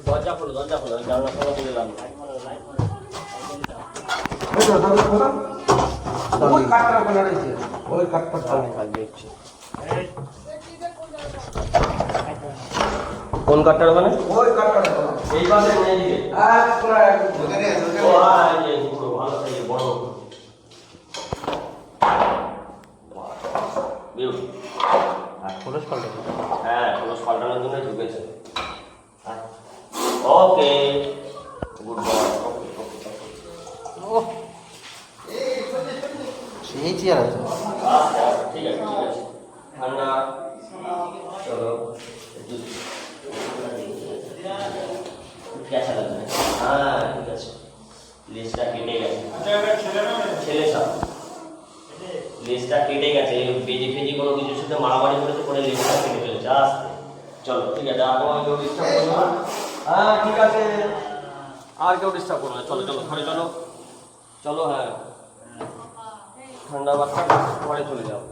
দরজা খোলো জানলা খোলা বলে দিলাম। ওই কাঠটা ওখানে রয়েছে, ওই কাঠটা দেখছি কোন কাঠটার ওখানে? ওই কাঠটা এই পাশে না এদিকে? ওখানে ও এই যে পুরো ভালো সাইজের বড় বিউ। আর খোলস পাল্টানো? হ্যাঁ, খোলস পাল্টানোর জন্য ঢুকেছে। Okay good boy. সেই চেয়ার আছে। আচ্ছা ঠিক আছে ঠান্ডা। চলো কেসা লাগবে। হ্যাঁ ঠিক আছে, লেজটা কেটে গেছে। ছেলে সব লেজটা কেটে গেছে, বেজি ফেজি কোনো কিছুর সাথে মারামারি করেছে, পরে লেজটা কেটে ফেলেছে। আস্তে চলো ঠিক আছে, আর তোমাকে কেউ ডিস্টার্ব করবে না। হ্যাঁ ঠিক আছে, আর কেউ ডিস্টার্ব করবে না। চলো চলো ঘরে চলো চলো। হ্যাঁ ঠান্ডা বাচ্চা ঘরে চলে যাও।